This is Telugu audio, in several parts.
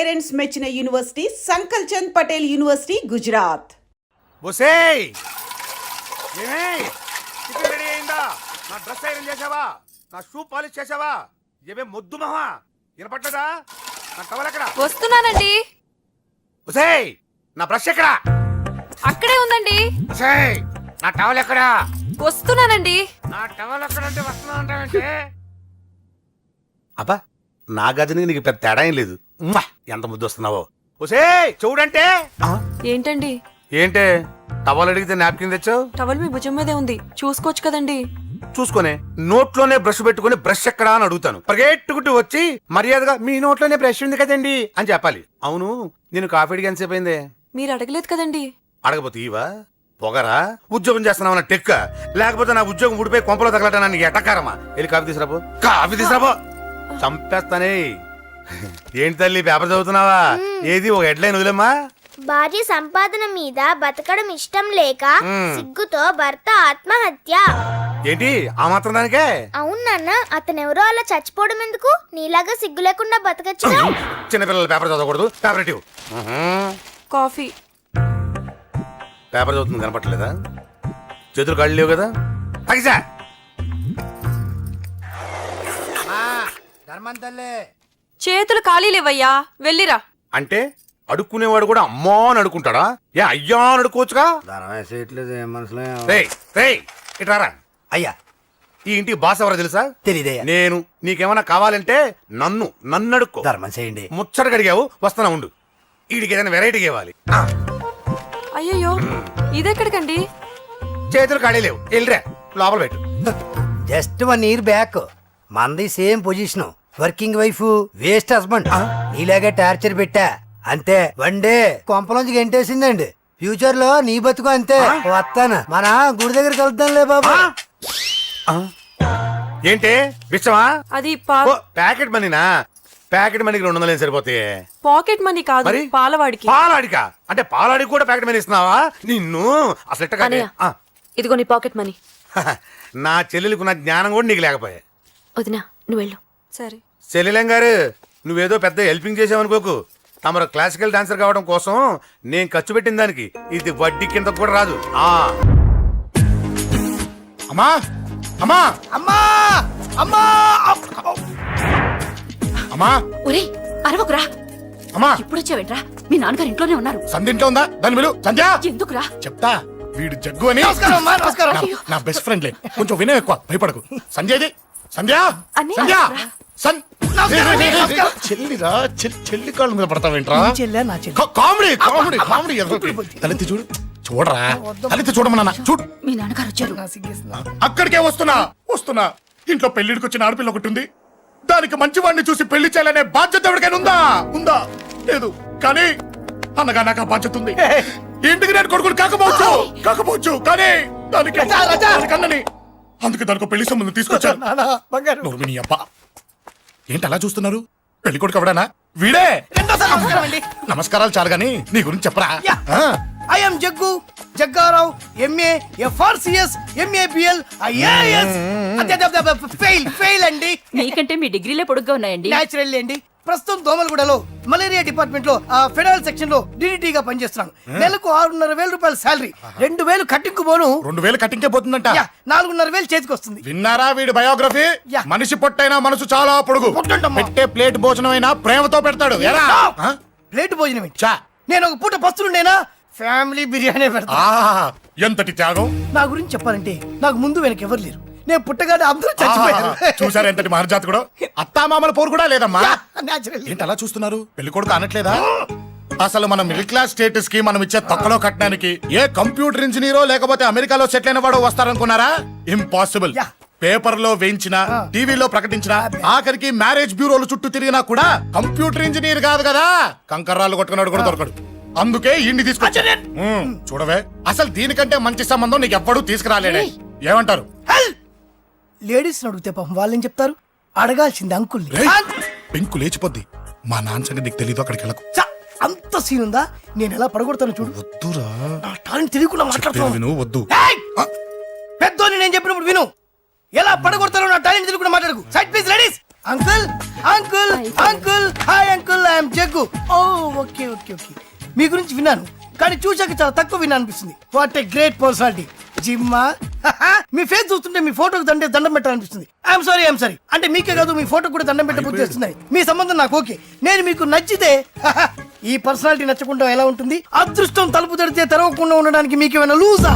పేరెంట్స్ మెచ్చిన university Sankalchand Patel university Gujarat. బొసేయ్ టిఫిన్ రెడీ అయిందా? నా డ్రెస్ ఐరన్ చేసావా? నా షూ పాలిష్ చేసావా? ఏమే మొద్దు మహా వినపట్టదా? నా టవల్ ఎక్కడ? వస్తున్నానండి. బొసేయ్ నా బ్రష్ ఎక్కడ? అక్కడే ఉందండి. బొసేయ్ నా టవల్ ఎక్కడ? వస్తున్నానండి. నా టవల్ ఎక్కడంటే వస్తున్నా అంటావంటే? అబ్బా నా గదిని నీకు పెద్ద తేడా ఏం లేదు. ఎంత ముద్దు వస్తున్నావో. బొసేయ్ చూడంటే. ఏంటండి? ఏంటే టవల్ అడిగితే నాప్కిన్ తెచ్చావు? టవల్ మీ భుజం మీదే ఉంది, చూసుకోవచ్చు కదండి. చూసుకునే నోట్లోనే బ్రష్ పెట్టుకుని బ్రష్ ఎక్కడా అని అడుగుతాను. పరిగెట్టుకుంటూ వచ్చి మర్యాదగా మీ నోట్లోనే బ్రష్ ఉంది కదండి అని చెప్పాలి. అవును నేను కాఫీ అడిగి ఎంతసేపు అయిందే? మీరు అడగలేదు కదండి. అడగపోతే ఇవా పొగరా? ఉద్యోగం చేస్తున్నావు టెక్క, లేకపోతే నా ఉద్యోగం ఊడిపోయి కొంపలో తగలటానికి ఎటకారమా? వెళ్ళి కాఫీ తీసుకురాబో. కాఫీ తీసుకురాబో. చంపేస్తానే. ఏంటి తల్లి పేపర్ చదువుతున్నావా? ఏది ఒక హెడ్లైన్ వదిలేమ్మా. భార్య సంపాదన మీద బతకడం ఇష్టం లేక సిగ్గుతో భర్త ఆత్మహత్య. ఏంటి ఆ మాత్రం దానికే? అవును నాన్న, అతనెవరో అలా చచ్చిపోవడం ఎందుకు? నీలాగా సిగ్గు లేకుండా బతకచ్చు. చిన్నపిల్లల పేపర్ చదవకూడదు. పేపర్ ఇవ్వు. కాఫీ. పేపర్ చదువుతుంది కనపట్లేదా? చేతులు కాళ్ళు లేవు కదా? తగ్గిసా చేతులు ఖాళీ లేవయ్యా, వెళ్ళిరా. అంటే అడుక్కునేవాడు కూడా అమ్మా అని అడుక్కుంటాడా? ఏ అయ్యా అని అడుక్కోవచ్చుగా? ఇటారా అయ్యా. ఈ ఇంటికి బాస్ ఎవరో తెలుసా? తెలీదయ్యా. నేను. నీకేమన్నా కావాలంటే నన్ను అడుక్కో. ధర్మం చేయండి. ముచ్చట అడిగావు, వస్తానా ఉండు. వీడికి ఏదైనా వెరైటీగా ఇవ్వాలి. అయ్యయ్యో, ఇదెక్కడికండి? చేతులు ఖాళీ లేవు, వెళ్ళిరా లోపల పెట్టు. జస్ట్ 1 year బ్యాక్ మనది same position. Working wife, waste husband. నీలాగే టార్చర్ పెట్టా అంతే. 1 day కొంపలోంచి గెంటేసిందండి. ఫ్యూచర్ లో నీ బతుకు అంతే. వస్తాను, మన గుడి దగ్గర కలుద్దాంలే బాబా. ఏంటి బిచ్చమా? అది ప్యాకెట్ మనీనా? ప్యాకెట్ మనీకి 200 సరిపోతాయి. పాకెట్ మనీ కాదు, మరి? పాలవాడికి. పాలాడికా? అంటే పాలాడికి కూడా ప్యాకెట్ మనీ ఇస్తున్నావా? నిన్ను అసలు ఇదిగో నీ పాకెట్ మనీ. నా చెల్లెలకు నా జ్ఞానం కూడా నీకు లేకపోయా. వదినా నువ్వు వెళ్ళు. సరే చెల్లెలం గారు, నువ్వేదో పెద్ద హెల్పింగ్ చేసావనుకోకు. తమరు క్లాసికల్ డాన్సర్ కావడం కోసం నేను ఖర్చు పెట్టిన దానికి ఇది వడ్డీ కింద కూడా రాదు. అమ్మా అమ్మా అమ్మా అమ్మా అమ్మా. ఒరే అరవకురా. అమ్మా ఇప్పుడు వచ్చావేంట్రా? మీ నాన్నగారు ఇంట్లోనే ఉన్నారు. సంధ్య ఇంట్లో ఉందా? దాని విలు. సంధ్య ఎందుకురా? చెప్తా. వీడు జగ్గు అని నా బెస్ట్ ఫ్రెండ్లే. కొంచెం వినయం ఎక్కువ, భయపడకు. సంధ్యది. సంధ్య సంధ్య చెల్లిరా. చెల్లి కాళ్ళ మీద పడతావేంట్రా? Comedy comedy comedy. తలెత్తి చూడు. చూడరా, తలెత్తి చూడమన్నా. చూడు, మీ నాన్నగారు వచ్చారు. అక్కడికే వస్తున్నా. ఇంట్లో పెళ్లిడికి వచ్చిన ఆడపిల్ల ఒకటి ఉంది. దానికి మంచి వాడిని చూసి పెళ్లి చేయాలనే బాధ్యత ఎవరికైనా ఉందా? లేదు. కానీ అన్నగా నాకు ఆ బాధ్యత ఉంది. ఇంటికి నేను కొడుకుని కాకపోవచ్చు కానీ దానికి అన్నని. అందుకే దానికి పెళ్లి సంబంధం తీసుకొచ్చాను. ఏంటి అలా చూస్తున్నారు? పెళ్లి కొడుకు ఎవడానా? వీడే. నమస్కారాలు చాలు గాని నీ గురించి చెప్పరా. I'm Jaggu Jaggarao, MA FRCS, MABL, IAS. Fail అండి. మీకంటే మీ డిగ్రీలే పొడుగ్గా ఉన్నాయండి. న్యాచురల్ అండి. ప్రస్తుతం దోమలగూడలో మలేరియా డిపార్ట్మెంట్ లో ఫెడరల్ సెక్షన్ లో DDT గా పనిచేస్తున్నాను. నెలకు 6,500 రూపాయల శాలరీ. 2,000 కట్టింగ్ పోను. 2,000 కట్టింకే పోతుందంట. 4,500 చేతికి వస్తుంది. విన్నారా వీడి బయోగ్రఫీ? మనిషి పొట్టైనా మనసు చాలా పొడుగు. పెట్టే ప్లేట్ భోజనం అయినా ప్రేమతో పెడతాడు. ప్లేట్ భోజనం ఏంటి? నేను ఒక పూట పస్తులుండేనా? ఫ్యామిలీ బిర్యానీ పెడతా. ఎంతటి త్యాగం! నా గురించి చెప్పాలంటే నాకు ముందు వెనక ఎవరు లేరు. నేను పుట్టగానే అందరూ చచ్చిపోయారు. చూసారు ఎంతటి మహర్జాత్ కూడా. అత్తామామల పోరు కూడా లేదమ్మా. ఏంటి అలా చూస్తున్నారు? పెళ్లి కొడుకు అనట్లేదా? అసలు మన మిడిల్ క్లాస్ స్టేటస్ కి మనం ఇచ్చే తక్కువలో కట్టడానికి ఏ కంప్యూటర్ ఇంజనీరో లేకపోతే అమెరికాలో సెటిల్ అయిన వాడు వస్తారనుకున్నారా? ఇంపాసిబుల్. పేపర్ లో వేయించిన, టీవీలో ప్రకటించిన, ఆఖరికి మ్యారేజ్ బ్యూరోలు చుట్టూ తిరిగినా కూడా కంప్యూటర్ ఇంజనీర్ కాదు కదా, కంకర్రాలు కొట్టుకున్నాడు కూడా దొరకడు. అందుకే ఇండి తీసుకొచ్చా. చూడవే, అసలు దీనికంటే మంచి సంబంధం నీకు ఎవ్వడూ తీసుకురాలేడే. ఏమంటారు? లేడీస్ అడిగితే పాపం వాళ్ళేం చెప్తారు? అడగాల్సింది అంకుల్ని. పెంకు లేచిపోద్ది. మా నాన్న సంగతి నీకు తెలీదు. అక్కడికి వెళ్ళకు. అంత సీన్ ఉందా? నేను ఎలా పడగొడతాను చూడు. వద్దురా, నా టాలెంట్ తెలియకుండా మాట్లాడుతున్నావు. వద్దు. పెద్దోని నేను చెప్పినప్పుడు విను. ఎలా పడగొడతారో నా టాలెంట్ తెలియకుండా మాట్లాడకు. Side please ladies. Uncle uncle uncle hi uncle I'm Jaggu. Oh okay okay okay, మీ గురించి విన్నాను కానీ చూశాక చాలా తక్కువ విన్నా అనిపిస్తుంది. What a great personality. జిమ్మా మీ ఫేస్ చూస్తుంటే మీ ఫోటోకి దండం పెట్టాలనిపిస్తుంది. ఐఎమ్ సారీ అంటే మీకే కాదు మీ ఫోటో కూడా దండం పెట్ట బుద్ధి వస్తున్నాయి. మీ సంబంధం నాకు ఓకే, నేను మీకు నచ్చితే ఈ పర్సనాలిటీ నచ్చకుండా ఎలా ఉంటుంది? అదృష్టం తలుపు తెరితే తెరవకుండా ఉండడానికి మీకేమైనా లూజా?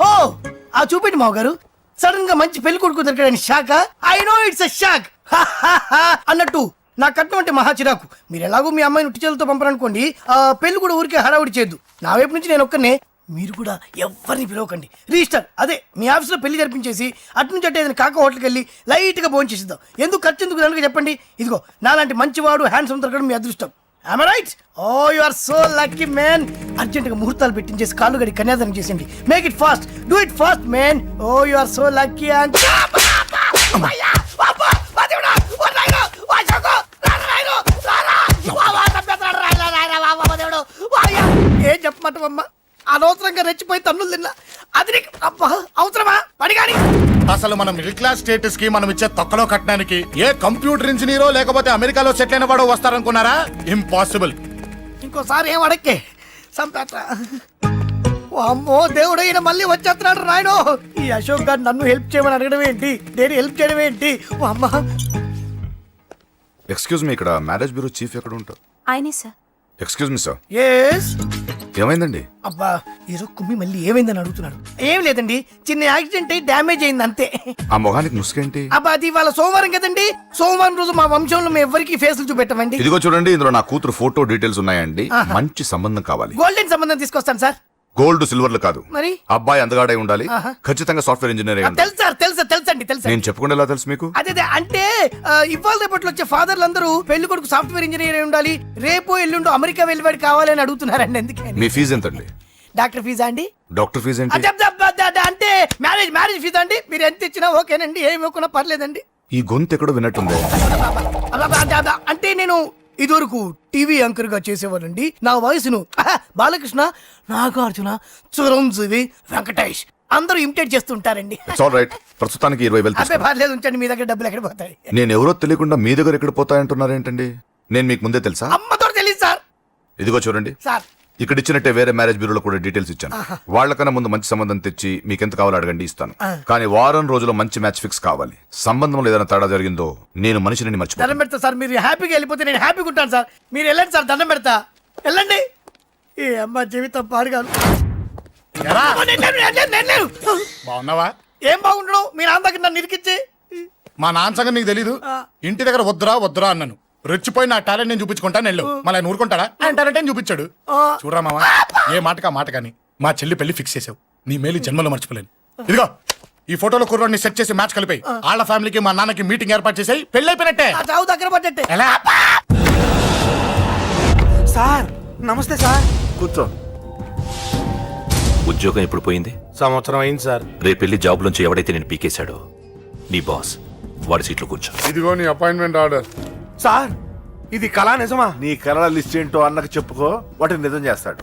ఓ ఆ చూపెట్టి మావ గారు, సడన్ గా మంచి పెళ్లి కొడుకు దొరికాడని shock. I know it's a shock అన్నట్టు నా కట్నం అంటే మహా చిరాకు. మీరు ఎలాగో మీ అమ్మాయిని ఉట్టిచేలతో పంపరనుకోండి, ఆ పెళ్లి కూడా ఊరికే హడావుడి చేయొద్దు. నా వైపు నుంచి నేను ఒక్కనే, మీరు కూడా ఎవరిని పిలవకండి. రిజిస్టర్ అదే మీ ఆఫీస్లో పెళ్లి జరిపించేసి అటు నుంచి అంటే ఏదైనా కాక హోటల్కి వెళ్ళి లైట్గా భోజనం చేసిద్దాం. ఎందుకు ఖర్చు ఎందుకు దానికి చెప్పండి. ఇదిగో నాలాంటి మంచివాడు హ్యాండ్సమ్ దొరకడం మీ అదృష్టం. Am I right? Oh, you are so lucky, man. అర్జెంటుగా ముహూర్తాలు పెట్టించేసి కాళ్ళు గడి కన్యాదానం చేసేయండి. Make it fast, do it fast, man. Oh, you are so lucky. ఏం చెప్పమంటావమ్మా, అనవసరంగా రెచ్చిపోయి తన్నులు తిన్నా. అది నీకు అబ్బా అవసరమా? పడిగాని అసలు మన మిడిల్ క్లాస్ స్టేటస్ కి మనం ఇచ్చే తొక్కలో కట్టడానికి ఏ కంప్యూటర్ ఇంజనీరో లేకపోతే అమెరికాలో సెటిల్ అయిన వాడు వస్తారనుకున్నారా? ఇంపాసిబుల్. ఇంకోసారి ఏం అడక్కే సంపేట. అమ్మో దేవుడు, ఈయన మళ్ళీ వచ్చేస్తున్నాడు రాయను. ఈ అశోక్ గారు నన్ను హెల్ప్ చేయమని అడగడం ఏంటి, నేను హెల్ప్ చేయడం ఏంటి? అమ్మ ఎక్స్క్యూజ్ మీ, ఇక్కడ మ్యారేజ్ బ్యూరో చీఫ్ ఎక్కడ ఉంటారు? ఆయనే sir. Excuse me sir, yes. ఏమైందండి? అబ్బా ఈరో కుమ్మి మళ్ళీ ఏమైందని అడుగుతున్నాడు. ఏం లేదండి, చిన్న యాక్సిడెంట్ అయి డ్యామేజ్ అయింది అంతే. ఆ మొహానికి ముసుకేంటి? అబ్బా అది ఇవాళ సోమవారం కదండి, సోమవారం రోజు మా వంశంలో మేము ఎవరికి ఫేసులు చూపెట్టమండి. ఇదిగో చూడండి, ఇందులో నా కూతురు ఫోటో డీటెయిల్స్ ఉన్నాయండి. మంచి సంబంధం కావాలి. గోల్డెన్ సంబంధం తీసుకొస్తాను సార్. గోల్డ్ సిల్వర్లు కాదు, మరి అబ్బాయి అందగాడై ఉండాలి. ఖచ్చితంగా సాఫ్ట్వేర్ ఇంజనీర్ అయి ఉండాలి. తెలుసు సార్, తెలుసండి తెలుసు. నేను చెప్పకుండా ఎలా తెలుసు మీకు? అదే అంటే ఇవాళ రేపట్లో వచ్చే ఫాదర్లు అందరూ పెళ్లి కొడుకు సాఫ్ట్వేర్ ఇంజనీర్ అయి ఉండాలి, రేపు ఎల్లుండి అమెరికా వెళ్ళివాడు కావాలని అడుగుతున్నారండి. అందుకే మీ ఫీజు ఎంతండి? డాక్టర్ ఫీజా అండి? డాక్టర్ ఫీజు ఏంటి? అంటే మ్యారేజ్ ఫీజా అండి? మీరు ఎంత ఇచ్చినా ఓకేనండి, ఏమి ఇవ్వకున్నా పర్లేదండి. ఈ గొంతు ఎక్కడో విన్నట్టుంది. అంటే నేను ఇదివరకు టీవీ యాంకర్ గా చేసేవాడండి. నా వయసును బాలకృష్ణ, నాగార్జున, చిరంజీవి, వెంకటేష్ అందరూ ఇమిటేట్ చేస్తుంటారండి. It's all right. ప్రస్తుతానికి 20,000 అబ్బే తీసుకోండి. పర్లేదు, ఉంచండి. మీ దగ్గర డబ్బులు ఎక్కడ పోతాయి? నేను ఎవరో తెలియకుండా మీ దగ్గర ఎక్కడ పోతాయంటున్నారు ఏంటండి? నేను మీకు ముందే తెలుసా? అమ్మతో తెలియదు సార్. ఇదిగో చూడండి, సార్ ఇక్కడ ఇచ్చినట్టే వేరే మ్యారేజ్ బ్యూరోలో కూడా డీటెయిల్స్ ఇచ్చాను. వాళ్ళకన్నా ముందు మంచి సంబంధం తెచ్చి మీకు ఎంత కావాలో అడగండి, ఇస్తాను. కానీ వారం రోజుల్లో మంచి మ్యాచ్ ఫిక్స్ కావాలి. సంబంధంలో ఏదైనా తేడా జరిగిందో నేను మనిషిని దండం మర్చిపోతాను. పెడతా సార్. మీరు హ్యాపీగా వెళ్ళిపోతే నేను హ్యాపీగా ఉంటాను సార్. మీరు వెళ్ళండి సార్, దండం పెడతా. వెళ్ళండి. ఈ అమ్మ జీవితం పాడుగాను. ఎరా, నేను లేను. బాగున్నావా? ఏం బాగుండడం, మీ నాన్న దగ్గర నన్ను ఇరికిచ్చి. మా నాన్న సంగతి నీకు తెలీదు. ఇంటి దగ్గర వద్దురా అన్నాను. రెచ్చిపోయి నా టాలెంట్ నేను చూపించుకుంటాను వెళ్ళు. మళ్ళీ ఆయన ఊరుకుంటాడా? ఆయన టాలెంట్ అని చూపించాడు. చూడరా మామ, ఏ మాటకా మాట కానీ మా చెల్లి పెళ్లి ఫిక్స్ చేసావు. నీ మేలు జన్మలో మర్చిపోలేను. ఇదిగో ఈ ఫోటోలో కుర్రాడిని సెట్ చేసి మ్యాచ్ కలిపాయి. వాళ్ళ ఫ్యామిలీకి మా నాన్నకి మీటింగ్ ఏర్పాటు చేసాయి. పెళ్లి అయిపోయినట్టే. ఆ చావు దగ్గర పడ్డట్టే. ఎలా? సార్ నమస్తే సార్. కూర్చో. ఉద్యోగం ఎప్పుడు పోయింది? సంవత్సరం అయింది సార్. రేపెళ్ళి జాబ్ నుంచి ఎవడైతే నేను పీకేశాడో నీ బాస్, వాడి సీట్లో కూర్చో. ఇదిగో నీ అపాయింట్మెంట్ ఆర్డర్. సార్ ఇది కళా నిజమా? నీ కలల లిస్ట్ ఏంటో అన్నకు చెప్పుకో, వాటిని నిజం చేస్తాడు.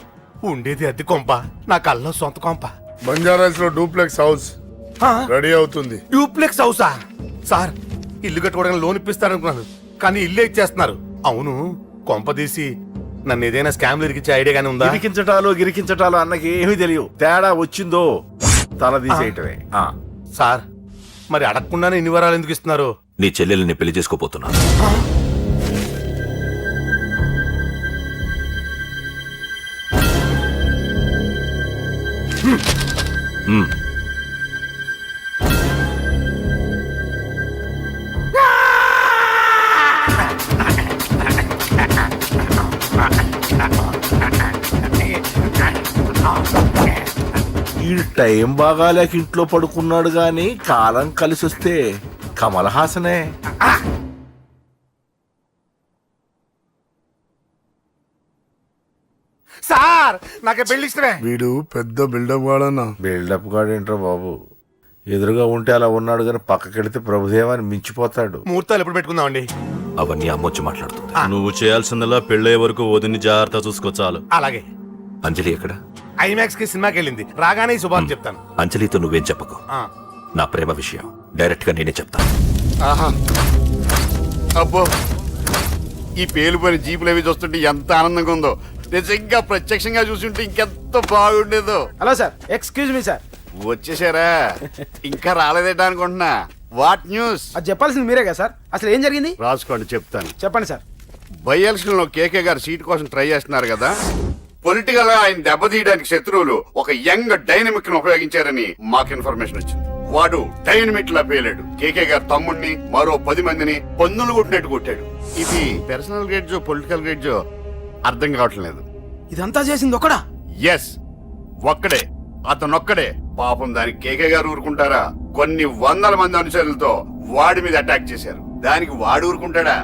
ఉండేది అద్దె కొంప, నా కళ్ళలో సొంత కొంప. బంజారాస్ లో డూప్లెక్స్ హౌస్ రెడీ అవుతుంది. డూప్లెక్స్ హౌసా? సార్ ఇల్లు కట్టుకోవడానికి లోన్ ఇప్పిస్తారనుకున్నాను, కానీ ఇల్లు ఎక్కేస్తున్నారు. అవును, కొంప తీసి నన్ను ఏదైనా స్కామ్ ఇరికించే ఐడియా గానీ ఉందా? గిరికించటాలు అన్నకి ఏమీ తెలియవు. తేడా వచ్చిందో తల తీసేయటమే. సార్ మరి అడగకుండానే ఇన్ని వరాలు ఎందుకు ఇస్తున్నారు? నీ చెల్లెల్ని పెళ్లి చేసుకోపోతున్నా. ఈ టైం బాగాలేక ఇంట్లో పడుకున్నాడు గాని కాలం కలిసి వస్తే కమల్ హాసనే. సార్ నాకే పెళ్లి ఇష్టమే. వీడు పెద్ద బిల్డప్ వాడన్నా. బిల్డప్ గాడేంట్రా బాబు, ఎదురుగా ఉంటే అలా ఉన్నాడు గాని పక్కకెడితే ప్రభుదేవాన్ని మించిపోతాడు. ముహూర్తాలు ఎప్పుడు పెట్టుకుందామండి? అవన్నీ అమ్మొచ్చి మాట్లాడుతుంది. నువ్వు చేయాల్సిందల్లా పెళ్ళయ్యే వరకు వదిని జాగ్రత్త చూసుకో చాలు. అలాగే. అంజలి ఎక్కడ? ఐమాక్స్ కి సినిమాకి వెళ్ళింది, రాగానే ఈ శుభాన్ని చెప్తాను. అంజలితో నువ్వేం చెప్పకు. నా ప్రేమ విషయం డైరెక్ట్ గా నేనే చెప్తాను. ఆహా అబ్బో ఈ పేలిపోయిన జీపులు అవి చూస్తుంటే ఎంత ఆనందంగా ఉందో. నిజంగా ప్రత్యక్షంగా చూస్తుంటే ఇంకెంత బాగుండేదో. Hello sir, excuse me sir. వచ్చేసారా? ఇంకా రాలేదేటా అనుకుంటున్నా. What news? అది చెప్పాల్సింది మీరే కదా సార్. అసలు ఏం జరిగింది రాసుకోండి, చెప్తాను. చెప్పండి సార్. బై ఎలక్షన్ లో కేకే గారు సీట్ కోసం ట్రై చేస్తున్నారు కదా. పొలిటికల్ గా ఆయన దెబ్బతీయడానికి శత్రువులు ఒక యంగ్ డైనమిక్ ను ఉపయోగించారని మాకు ఇన్ఫర్మేషన్ వచ్చింది. వాడు డైనమిక్ లా పేలాడు. కేకే గారు తమ్ముడిని మరో 10 మందిని పన్నులు కొట్టినట్టు కొట్టాడు. ఇది పర్సనల్ గ్రేడ్జో పొలిటికల్ గ్రేడ్జో అర్థం కావట్లేదు. ఇదంతా చేసింది ఒకడా? ఎస్, ఒక్కడే, అతనొక్కడే. పాపం దానికి కేకే గారు ఊరుకుంటారా? కొన్ని వందల మంది అనుచరులతో వాడి మీద అటాక్ చేశారు. దానికి వాడు ఊరుకుంటాడా?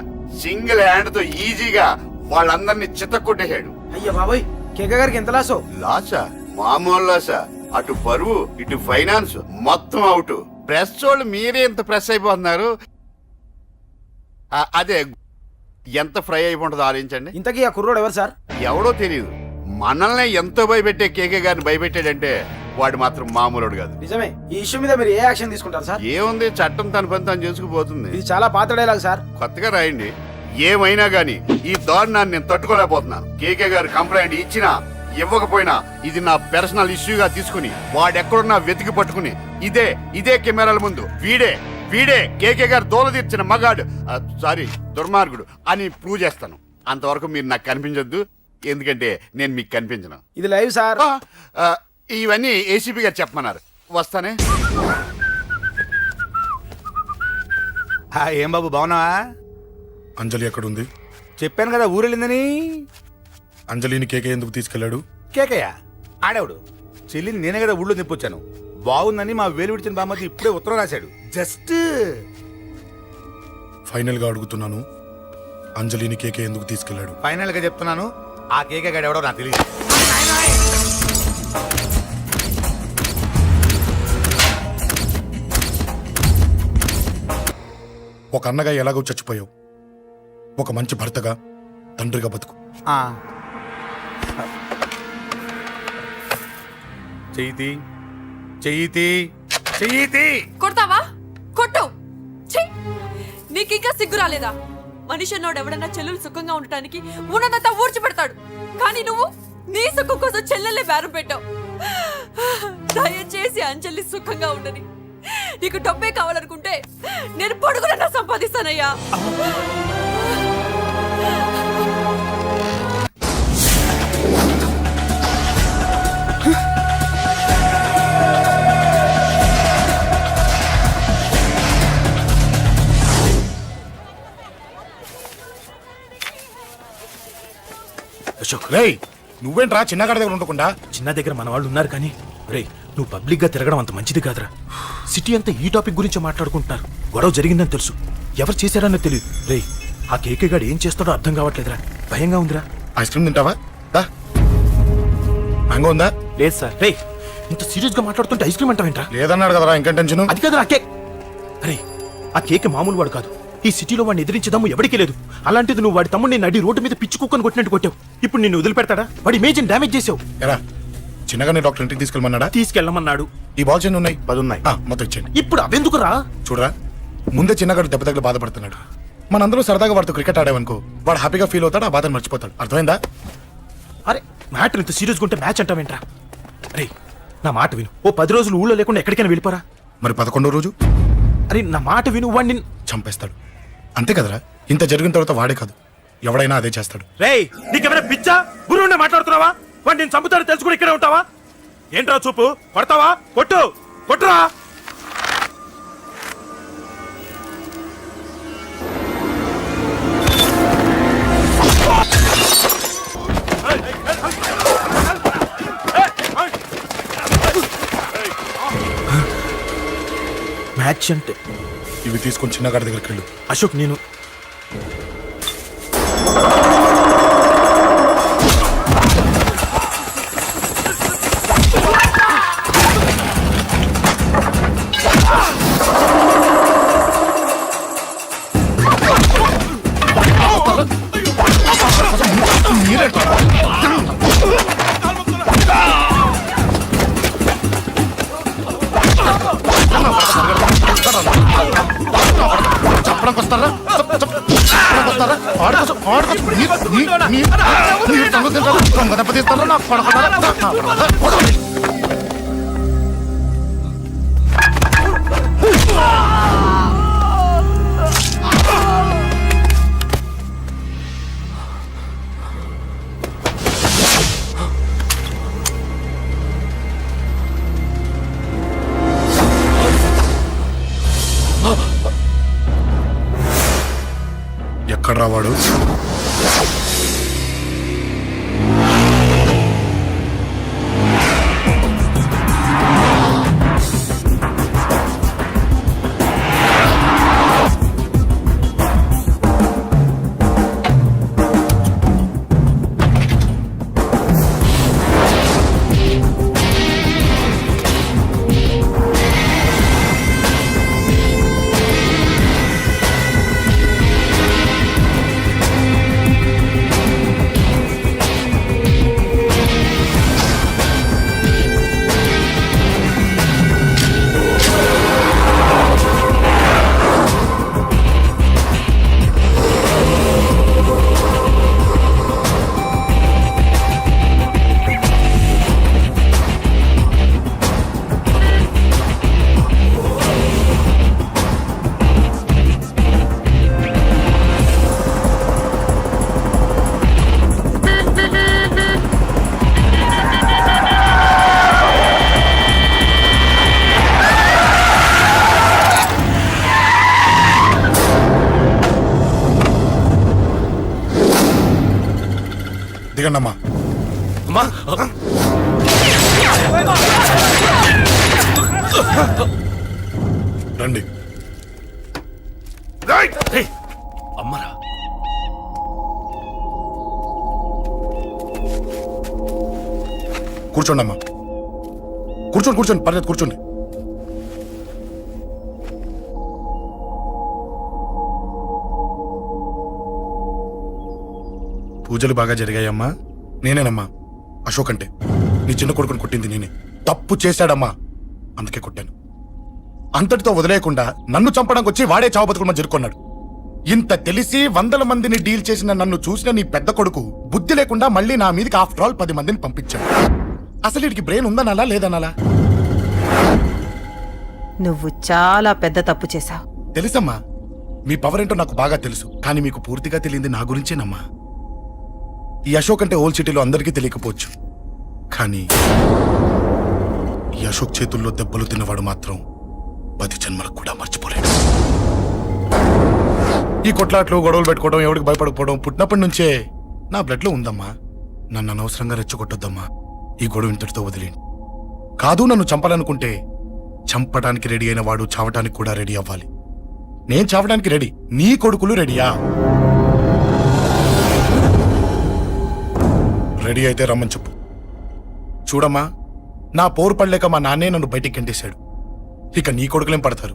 సింగిల్ హ్యాండ్ తో ఈజీగా వాళ్ళందరినీ చితక్కొట్టేశాడు. అయ్యా బాబాయ్, కేక గారికి ఎంత లాసో? లాసా? మామూలు లాసా? అటు పరువు ఇటు ఫైనాన్స్ మొత్తం అవుట్. ప్రెస్ వాళ్ళు మీరే ఎంత ప్రెస్ అయిపోతున్నారు. అదే ఎంత ఫ్రై అయిపోతుందో ఆలోచించండి. ఇంతకీ ఆ కుర్రోడు ఎవరు సార్? ఎవడో తెలియదు. మనల్ని ఎంతో భయపెట్టే కేకే గారిని భయపెట్టాడంటే వాడు మాత్రం మామూలుడు కాదు. నిజమే. ఈ ఇష్యూ మీద మీరు ఏ యాక్షన్ తీసుకుంటారు సార్? ఏముంది, చట్టం తన పని తను చేసుకుపోతుంది. ఇది చాలా పాత డైలాగ్ సార్. కొత్తగా రాయండి. ఏమైనా గానీ ఈ దారుణాన్ని నేను తట్టుకోలేకపోతున్నాను. కేకే గారు కంప్లైంట్ ఇచ్చినా ఇవ్వకపోయినా ఇది నా పర్సనల్ ఇష్యూగా తీసుకుని వాడెక్కడున్నా వెతికి పట్టుకుని ఇదే కెమెరాల ముందు వీడే కేకే గారు దోల తీర్చిన మగాడు, సారీ దుర్మార్గుడు అని ప్రూవ్ చేస్తాను. అంతవరకు మీరు నాకు కనిపించొద్దు, ఎందుకంటే నేను మీకు కనిపించను. ఇది లైవ్ సార్. ఇవన్నీ ఏసీపీ గారు చెప్పమన్నారు. వస్తానే. ఏం బాబు, బాగున్నావా? అంజలి ఎక్కడుంది? చెప్పాను కదా ఊరెళ్ళిందని. అంజలిని కేకే ఎందుకు తీసుకెళ్లాడు? కేకయ్య ఆడేవుడు. చెల్లిని నేనే కదా ఊళ్ళో నిప్పొచ్చాను. బాగుందని మా వేలు విడిచిన బామ్మది ఇప్పుడే ఉత్తరం రాశాడు. జస్ట్ ఫైనల్ గా అడుగుతున్నాను, అంజలిని కేకే ఎందుకు తీసుకెళ్లాడు? ఫైనల్ గా చెప్తున్నాను, ఆ కేక గాడు ఎవడో నాకు తెలియదు. ఒక అన్నగా ఎలాగో చచ్చిపోయావు, ఒక మంచి భర్తగా తండ్రిగా బతుకు. చెయ్యితి కొడతావా? కొట్టు. ఛీ! నీకింకా సిగ్గు రాలేదా? మనిషి అన్నోడు ఎవడన్నా చెల్లెలు సుఖంగా ఉండటానికి ఉన్నదంతా ఊడ్చిపెడతాడు. కానీ నువ్వు నీ సుఖం కోసం చెల్లెల్ని బేరం పెట్టావు. దయచేసి అంజలి సుఖంగా ఉండని. నీకు డబ్బే కావాలనుకుంటే నేను పొడుగునన్నా సంపాదిస్తానయ్యా. రేయ్, నువ్వేంట్రా చిన్నగాడి దగ్గర ఉండకుండా? చిన్న దగ్గర మన వాళ్ళు ఉన్నారు కానీ రే, నువ్వు పబ్లిక్ గా తిరగడం అంత మంచిది కాదురా. సిటీ అంతా ఈ టాపిక్ గురించి మాట్లాడుకుంటున్నారు. గొడవ జరిగిందని తెలుసు, ఎవరు చేశారన్నో తెలియదు. రే, ఆ కేకే గాడు ఏం చేస్తాడో అర్థం కావట్లేదురా. భయంగా ఉందిరా. ఐస్ క్రీమ్ తింటావా? మ్యాంగో ఉందా? లేదు సార్. రే, ఇంత సీరియస్ గా మాట్లాడుతుంటే ఐస్ క్రీమ్ అంటావేంట్రా? లేదన్నాడు కదరా, ఇంకా టెన్షన్. అది కాదురా కేక్. అరే, ఆ కేక్ మామూలు వాడు కాదు. ఈ సిటీలో వాడిని ఎదిరించదమ్ము ఎవరికీ లేదు. అలాంటిది నువ్వు వాడి తమ్ముడిని నడి రోడ్డు మీద పిచ్చి కుక్కను కొట్టినట్టు కొట్టావు. ఇప్పుడు నిన్ను వదిలిపెడతాడా? వాడి ఇమేజ్ని డ్యామేజ్ చేసావు. ఎరా, చిన్నగానే డాక్టర్ ఇంటికి తీసుకెళ్ళమన్నాడా? తీసుకెళ్ళమన్నాడు. ఈ బాల్స్ ఎన్ని ఉన్నాయి? 10 ఉన్నాయి. మొత్తం ఇచ్చేయండి. ఇప్పుడు అవెందుకురా? చూడరా, ముందే చిన్నగాడు దెబ్బ తగిలి బాధపడుతున్నాడు. మనందరూ సరదాగా వాడితో క్రికెట్ ఆడామనుకో, వాడు హ్యాపీగా ఫీల్ అవుతాడు, ఆ బాధను మర్చిపోతాడు. అర్థమైందా? అరే, మ్యాటర్ ఇంత సీరియస్గా ఉంటే మ్యాచ్ అంటావేంట్రా? అరే, నా మాట విను. ఓ 10 రోజులు ఊళ్ళో లేకుండా ఎక్కడికైనా వెళ్ళిపోరా. మరి 11వ రోజు? అరే, నా మాట విను. వాడిని చంపేస్తాడు. అంతే కదరా? ఇంత జరిగిన తర్వాత వాడే కాదు, ఎవడైనా అదే చేస్తాడు. రేయ్, నీకేమైనా పిచ్చా? గురువునే మాట్లాడుతున్నావా? వాడు నేను చంపుతాడు తెలుసుకుని ఇక్కడే ఉంటావా? ఏంట్రా చూపు? కొడతావా? కొట్టురా. మ్యాచ్ అంటే ఇవి తీసుకొని చిన్నగాడి దగ్గరికి వెళ్ళు. అశోక్, నేను దెబ్బతీస్తాను నా కొడకలారా. ఎక్కడ రావాడు? దిగండమ్మా. రండి. అమ్మరా కూర్చోండి అమ్మా. కూర్చోండి పర్లేదు కూర్చోండి. పూజలు బాగా జరిగాయమ్మా? నేనేనమ్మా అశోక్ అంటే. నీ చిన్న కొడుకుని కొట్టింది నేనే. తప్పు చేశాడమ్మా, అందుకే కొట్టాను. అంతటితో వదిలేయకుండా నన్ను చంపడానికి వచ్చి వాడే చావు బతుకుని జరుపుకున్నాడు. ఇంత తెలిసి 100 మందిని డీల్ చేసిన నన్ను చూసిన నీ పెద్ద కొడుకు బుద్ధి లేకుండా మళ్ళీ నా మీదకి ఆఫ్టర్ ఆల్ 10 మందిని పంపించాడు. అసలు వీడికి బ్రెయిన్ ఉందనాలా లేదనాలా? నువ్వు చాలా పెద్ద తప్పు చేశావు. తెలుసమ్మా, మీ పవర్ ఏంటో నాకు బాగా తెలుసు. కానీ మీకు పూర్తిగా తెలియంది నా గురించేనమ్మా. ఈ అశోక్ అంటే ఓల్డ్ సిటీలో అందరికీ తెలియకపోవచ్చు, కానీ ఈ అశోక్ చేతుల్లో దెబ్బలు తిన్నవాడు మాత్రం 10 జన్మలకు కూడా మర్చిపోలేడు. ఈ కొట్లాట్లు గొడవలు పెట్టుకోవడం, ఎవరికి భయపడకపోవడం పుట్టినప్పటి నుంచే నా బ్లడ్ లో ఉందమ్మా. నన్ను అనవసరంగా రెచ్చగొట్టొద్దమ్మా. ఈ గొడవ ఇంతటితో వదిలేండి. కాదు, నన్ను చంపాలనుకుంటే చంపడానికి రెడీ అయిన వాడు చావటానికి కూడా రెడీ అవ్వాలి. నేను చావడానికి రెడీ, నీ కొడుకులు రెడీయా? రెడీ అయితే రమ్మని చెప్పు. చూడమ్మా, నా పోరు పడలేక మా నాన్నే నన్ను బయటికి గంటేశాడు. ఇక నీ కొడుకులేం పడతారు?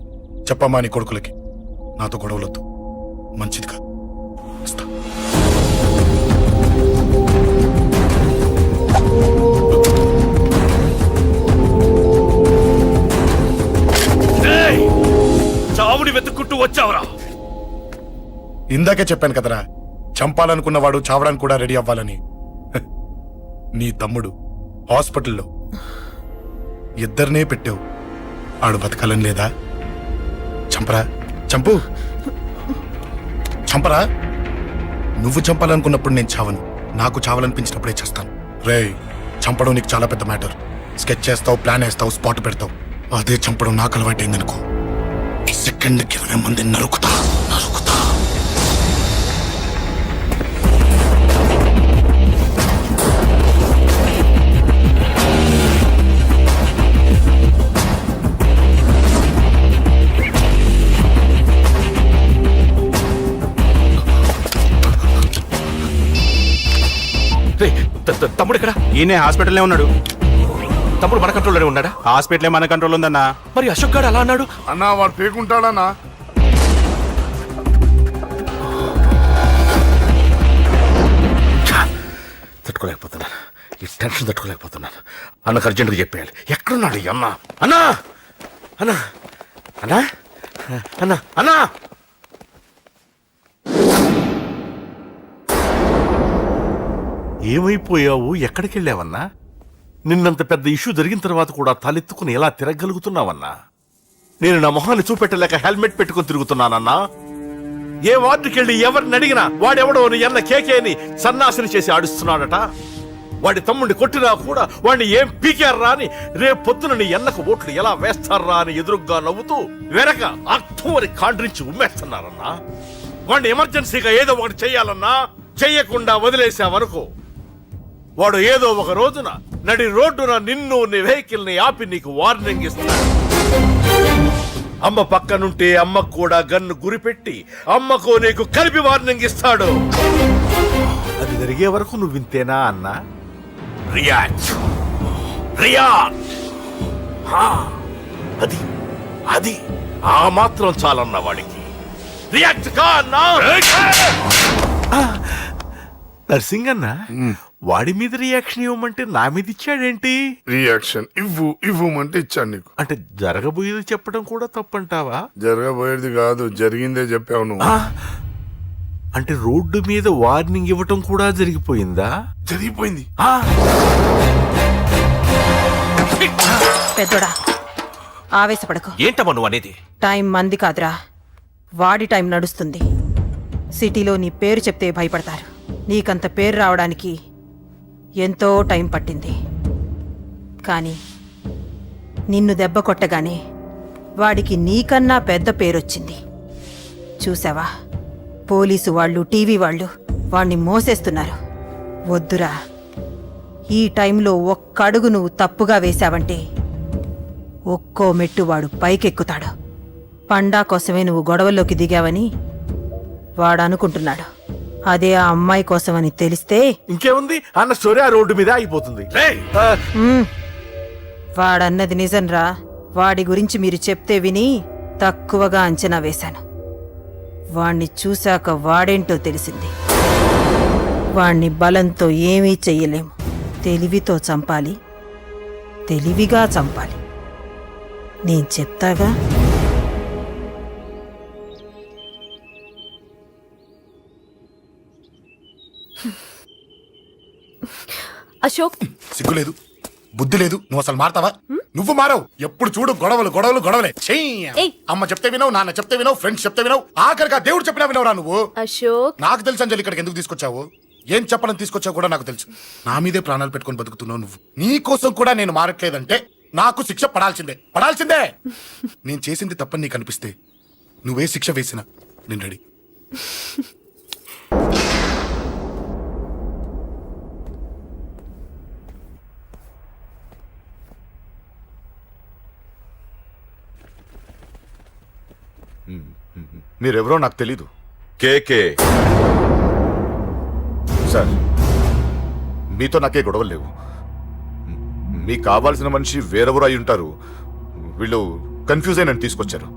చెప్పమ్మా నీ కొడుకులకి నాతో గొడవలొద్దు, మంచిది కాదు. వస్తా. చావుని వెతుక్కుంటూ వచ్చావురా. ఇందాకే చెప్పాను కదరా, చంపాలనుకున్నవాడు చావడానికి కూడా రెడీ అవ్వాలని. నీ తమ్ముడు హాస్పిటల్లో ఇద్దరినే పెట్టావు, ఆడు బతకాలని లేదా? చంపరా, చంపు, చంపరా. నువ్వు చంపాలనుకున్నప్పుడు నేను చావను, నాకు చావాలనిపించినప్పుడే చేస్తాను. రే, చంపడం నీకు చాలా పెద్ద మ్యాటర్. స్కెచ్ చేస్తావు, ప్లాన్ వేస్తావు, స్పాట్ పెడతావు. అదే చంపడం నాకు అలవాటైందనుకో, సెకండ్కి 20 మందిని నరుకుతా. తమ్ముడు ఇక్కడ? ఈయనే హాస్పిటల్లో ఉన్నాడు. తమ్ముడు మన కంట్రోల్లోనే ఉన్నాడా? హాస్పిటలే మన కంట్రోల్ ఉందన్నా. మరి అశోక్ గారు అలా అన్నాడు. అన్నా వాడు పేకుంటాడన్నా. తట్టుకోలేకపోతున్నాను, ఈ టెన్షన్ తట్టుకోలేకపోతున్నాను. అన్నకు అర్జెంట్గా చెప్పేయాలి. ఎక్కడున్నాడు ఈ అన్న? అన్నా అన్నా అన్నా అన్నా అన్నా ఏమైపోయావు? ఎక్కడికి వెళ్ళావన్నా? నిన్నంత పెద్ద ఇష్యూ జరిగిన తర్వాత కూడా తలెత్తుకుని ఎలా తిరగలుగుతున్నావన్నా? నేను నా మొహాన్ని చూపెట్టలేక హెల్మెట్ పెట్టుకుని తిరుగుతున్నానన్నా. ఏ వార్డుకి వెళ్ళి ఎవరిని అడిగినా వాడెవడో నీ అన్న కేకేని సన్నాసిని చేసి ఆడిస్తున్నాడట. వాడి తమ్ముడిని కొట్టినా కూడా వాడిని ఏం పీకారా అని రేపు పొద్దున నీ ఎన్నకు ఓట్లు ఎలా వేస్తారా అని ఎదురుగ్గా నవ్వుతూ వెనక అర్థమని కాండ్రించి ఉమ్మేస్తున్నారన్నా. వాడిని ఎమర్జెన్సీగా ఏదో ఒకటి చెయ్యాలన్నా, చెయ్యకుండా వదిలేసావనుకో వాడు ఏదో ఒక రోజున నడి రోడ్డున నిన్ను నీ వెహికల్ ని ఆపి నీకు వార్నింగ్ ఇస్తాడు. అమ్మ పక్కనుంటే అమ్మకు కూడా గన్ను గురిపెట్టి అమ్మకు నీకు కలిపి వార్నింగ్ ఇస్తాడు. అది జరిగే వరకు నువ్వు వింతేనా అన్నా? React react. అది అది ఆ మాత్రం చాలన్న వాడికి. రియాక్ట్ కా అన్నా. నర్సింగ్ అన్న వాడి మీద రియాక్షన్ ఇవ్వమంటే నా మీద ఇచ్చాడేంటి? రియాక్షన్ ఇవ్వమంటే ఇచ్చాను నీకు. అంటే జరగబోయేది చెప్పడం కూడా తప్పంటావా? జరగబోయేది కాదు, జరిగిందే చెప్పావు నువ్వు. అంటే రోడ్డు మీద వార్నింగ్ ఇవ్వటం కూడా జరిగిపోయిందా? జరిగిపోయింది. పెద్దోడా ఆవేశపడకు. ఏంటమ్మా నువ్వు అనేది? టైం మంది కాదురా, వాడి టైం నడుస్తుంది. సిటీలో నీ పేరు చెప్తే భయపడతారు. నీకంత పేరు రావడానికి ఎంతో టైం పట్టింది. కానీ నిన్ను దెబ్బ కొట్టగానే వాడికి నీకన్నా పెద్ద పేరొచ్చింది. చూసావా, పోలీసు వాళ్ళు, టీవీ వాళ్ళు వాణ్ణి మోసేస్తున్నారు. వద్దురా, ఈ టైంలో ఒక్క అడుగు నువ్వు తప్పుగా వేశావంటే ఒక్కో మెట్టు వాడు పైకెక్కుతాడు. పండా కోసమే నువ్వు గొడవల్లోకి దిగావని వాడు అనుకుంటున్నాడు. అదే ఆ అమ్మాయి కోసమని తెలిస్తే ఇంకేముంది అన్న స్టోరీ ఆ రోడ్డు మీద ఆగిపోతుంది. వాడన్నది నిజంరా. వాడి గురించి మీరు చెప్తే విని తక్కువగా అంచనా వేశాను. వాణ్ణి చూశాక వాడేంటో తెలిసింది. వాణ్ణి బలంతో ఏమీ చెయ్యలేము. తెలివితో చంపాలి, తెలివిగా చంపాలి. నేను చెప్తాగా. అశోక్, సిగ్గు లేదు, బుద్ధి లేదు. నువ్వు అసలు మారతావా? నువ్వు మారవు. ఎప్పుడు చూడు గొడవలు గొడవలు గొడవలే. ఏయ్. అమ్మ చెప్తే వినవు, నాన్న చెప్తే వినవు, ఫ్రెండ్స్ చెప్తే వినవు, ఆఖరిగా దేవుడు చెప్పినా వినవురా నువ్వు. అశోక్, నాకు తెలుసు అంజలి ఇక్కడికి ఎందుకు తీసుకొచ్చావు, ఏం చెప్పాలని తీసుకొచ్చావు కూడా నాకు తెలుసు. నా మీదే ప్రాణాలు పెట్టుకొని బతుకుతున్నావు నువ్వు. నీ కోసం కూడా నేను మారట్లేదంటే నాకు శిక్ష పడాల్సిందే, పడాల్సిందే. నేను చేసింది తప్పని నీకు అనిపిస్తే నువ్వే శిక్ష వేసినా నేను రెడీ. మీరెవరో నాకు తెలీదు. కేకే సార్, మీతో నాకే గొడవలు లేవు. మీకు కావాల్సిన మనిషి వేరెవరో అయి ఉంటారు. వీళ్ళు కన్ఫ్యూజ్ అయి నన్ను తీసుకొచ్చారు.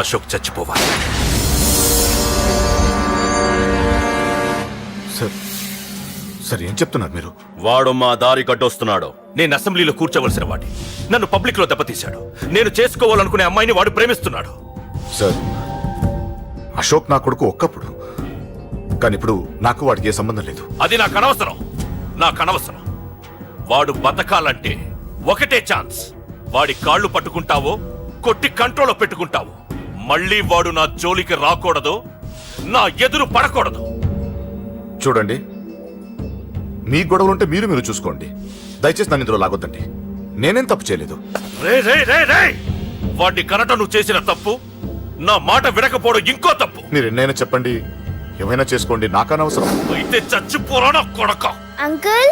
అశోక్ చచ్చిపోవాలి. సార్ సార్ ఏం చెప్తున్నారు మీరు? వాడు మా దారి కట్టొస్తున్నాడు. నేను అసెంబ్లీలో కూర్చోవలసిన వాడి నన్ను పబ్లిక్ లో దెబ్బతీశాడు. నేను చేసుకోవాలనుకునే అమ్మాయిని వాడు ప్రేమిస్తున్నాడు. సార్, అశోక్ నా కొడుకు ఒక్కప్పుడు, కానీ ఇప్పుడు నాకు వాడికి ఏ సంబంధం లేదు. అది నాకు అనవసరం, నాకు అనవసరం. వాడు బతకాలంటే ఒకటే ఛాన్స్. వాడి కాళ్ళు పట్టుకుంటావో కొట్టి కంట్రోల్లో పెట్టుకుంటావో. మళ్ళీ వాడు నా జోలికి రాకూడదు, నా ఎదురు పడకూడదు. చూడండి, మీ గొడవలుంటే మీరు చూసుకోండి. దయచేసి నన్ను ఇందులో లాగొద్దండి. నేనేం తప్పు చేయలేదు. రే రే రే రే, వాడిని కనట నువ్వు చేసిన తప్పు, నా మాట వినకపోవడం ఇంకో తప్పు. మీరు ఎన్నైనా చెప్పండి, ఏమైనా చేసుకోండి, నాకనవసరం. అయితే చచ్చిపోరా కొడక. అంకుల్,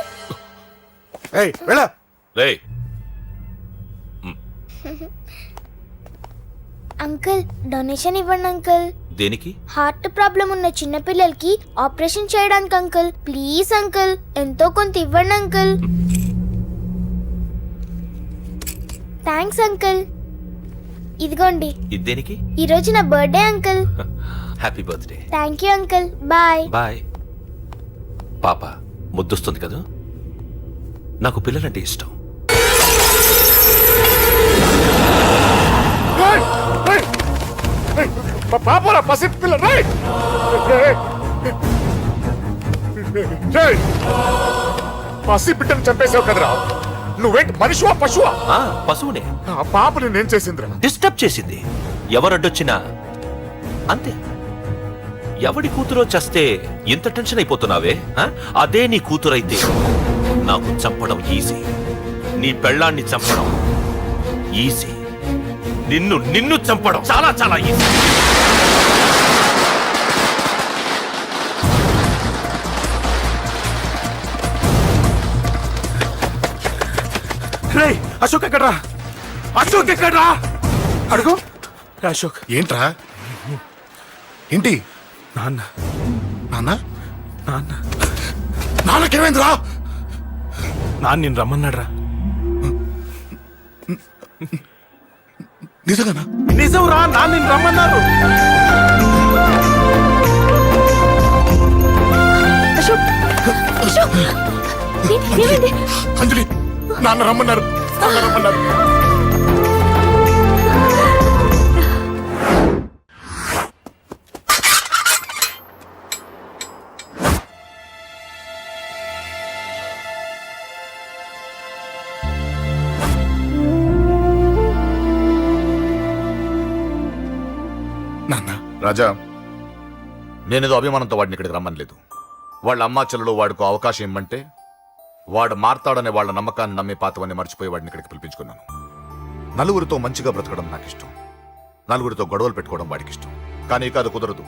రే, అంకుల్ డొనేషన్ ఇవ్వండి అంకుల్. దేనికి? హార్ట్ ప్రాబ్లం ఉన్న చిన్న పిల్లలకి ఆపరేషన్ చేయడానికి అంకుల్. ప్లీజ్ అంకుల్, ఎంతో కొంత ఇవ్వండి అంకుల్. Thanks uncle. ఇదిగోండి. ఇది దేనికి? ఈ రోజు నా birthday uncle. Happy birthday. Thank you uncle. Bye. Bye. పాప ముద్దొస్తుంది కదా, నాకు పిల్లలంటే ఇష్టం. పాపరా పసి పిల్ల. రేయ్! పసి బిడ్డను చంపేశావు కదరా నువ్వేంటి మనిషివా పశువా పశువునే ఆ పాప నేనేం చేసిందిరా డిస్టర్బ్ చేసింది. ఎవరడ్డొచ్చినా అంతే. ఎవడి కూతురో చస్తే ఇంత టెన్షన్ అయిపోతున్నావే? అదే నీ కూతురైతే నాకు చంపడం ఈజీ, నీ పెళ్ళాన్ని చంపడం ఈజీ, నిన్ను చంపడం చాలా చాలా ఈజీ. రేయ్, అశోక్ ఎక్కడ్రా? అశోక్ ఎక్కడ్రా? అడుగు. అశోక్ ఏంట్రా ఏంటి నాన్న నాన్న నాన్న నాన్నకేమైందిరా నాన్న నేను రమ్మన్నాడ్రా. నిజంగానా నిజం రా, నాన్న నేను రమ్మన్నారు. అంజలి నాన్న రమ్మన్నారు నాన్న రమ్మన్నారు నాన్న రాజా, నేనేదో అభిమానంతో వాడిని ఇక్కడికి రమ్మనలేదు. వాళ్ళ అమ్మా చెల్లెలు వాడికి అవకాశం ఇమ్మంటే వాడు మారతాడనే వాళ్ళ నమ్మకాన్ని నమ్మి పాతవన్నీ మర్చిపోయి వాడిని ఇక్కడికి పిలిపించుకున్నాను. నలుగురితో మంచిగా బ్రతకడం నాకు ఇష్టం, నలుగురితో గొడవలు పెట్టుకోవడం వాడికి ఇష్టం. కానీ కాదు, కుదరదు.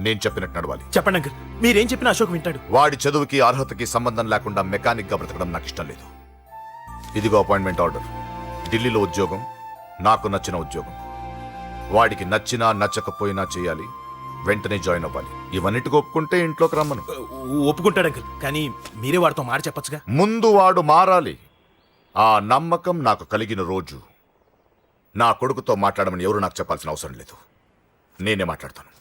నేను చెప్పినట్టు నడవాలి. చెప్పండి అంకుల్, మీరేం చెప్పినా అశోక్ వింటాడు. వాడి చదువుకి అర్హతకి సంబంధం లేకుండా మెకానిక్ గా బ్రతకడం నాకు ఇష్టం లేదు. ఇదిగో అపాయింట్మెంట్ ఆర్డర్. ఢిల్లీలో ఉద్యోగం, నాకు నచ్చిన ఉద్యోగం. వాడికి నచ్చినా నచ్చకపోయినా చేయాలి, వెంటనే జాయిన్ అవ్వాలి. ఇవన్నిటికి ఒప్పుకుంటే ఇంట్లోకి రమ్మను. ఒప్పుకుంటాడు అంకుల్, కానీ మీరే వాడితో మాట చెప్పచ్చుగా. ముందు వాడు మారాలి. ఆ నమ్మకం నాకు కలిగిన రోజు నా కొడుకుతో మాట్లాడమని ఎవరు నాకు చెప్పాల్సిన అవసరం లేదు, నేనే మాట్లాడతాను.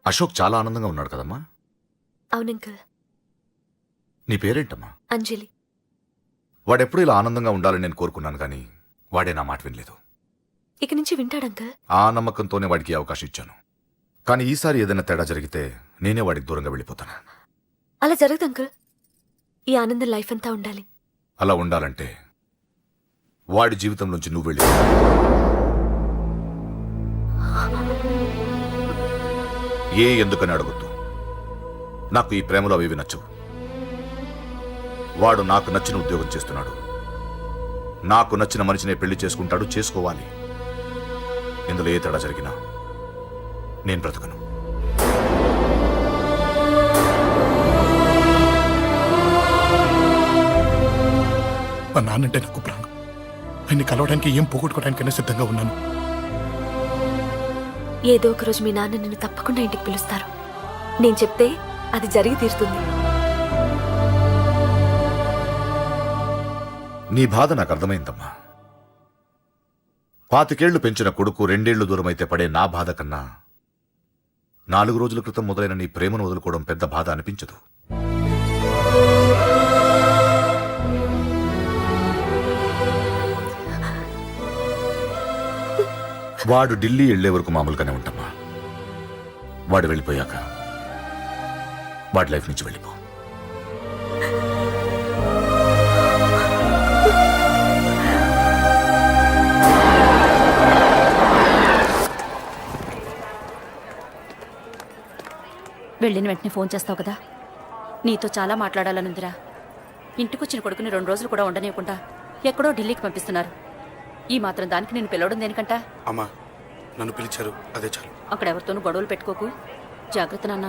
అశోక్ చాలా ఆనందంగా ఉన్నాడు కదమ్మా? అవునంకల్. నీ పేరేంటమ్మా? అంజలి. వాడెప్పుడు ఇలా ఆనందంగా ఉండాలని నేను కోరుకున్నాను, కానీ వాడే నా మాట వినలేదు. ఇక నుంచి వింటాడంకల్. ఆ నమ్మకంతోనే వాడికి అవకాశం ఇచ్చాను. కానీ ఈసారి ఏదైనా తేడా జరిగితే నేనే వాడికి దూరంగా వెళ్ళిపోతాను. అలా జరగదు అంకల్. ఈ ఆనందం లైఫ్ అంతా ఉండాలి. అలా ఉండాలంటే వాడి జీవితంలోంచి నువ్వు వెళ్ళి. ఎందుకని అడగొద్దు. నాకు ఈ ప్రేమలో అవి నచ్చవు. వాడు నాకు నచ్చిన ఉద్యోగం చేస్తున్నాడు, నాకు నచ్చిన మనిషినే పెళ్లి చేసుకుంటాడు, చేసుకోవాలి. ఇందులో ఏ తేడా జరిగినా నేను బ్రతకను. మా నాన్నంటే నాకు ప్రాణం. ఆయన్ని కలవడానికి ఏం పోగొట్టుకోవడానికైనా సిద్ధంగా ఉన్నాను. ఏదో ఒక రోజు మీ నాన్న నిన్ను తప్పకుండా ఇంటికి పిలుస్తారు. నేను చెప్తే అది జరిగి తీరుతుంది. నీ బాధ నాకు అర్థమైందమ్మా. 25 పెంచిన కొడుకు 2 ఏళ్లు దూరమైతే పడే నా బాధ కన్నా 4 రోజుల క్రితం మొదలైన నీ ప్రేమను వదులుకోవడం పెద్ద బాధ అనిపించదు. వాడు ఢిల్లీ వెళ్లే వరకు మామూలుగానే ఉంటామా. వాడు వెళ్ళిపోయాక వాడి లైఫ్ నుంచి వెళ్ళిపో. వెళ్ళిన వెంటనే ఫోన్ చేస్తావు కదా. నీతో చాలా మాట్లాడాలనుందిరా. ఇంటికొచ్చిన కొడుకుని 2 రోజులు కూడా ఉండనివ్వకుండా ఎక్కడో ఢిల్లీకి పంపిస్తున్నారు. ఈ మాత్రం దానికి నేను పిలవడం దేనికంట? అమ్మా, నన్ను పిలిచారు, అదే చాలు. అక్కడ ఎవరితోనూ గొడవలు పెట్టుకోకు. జాగ్రత్త నాన్న.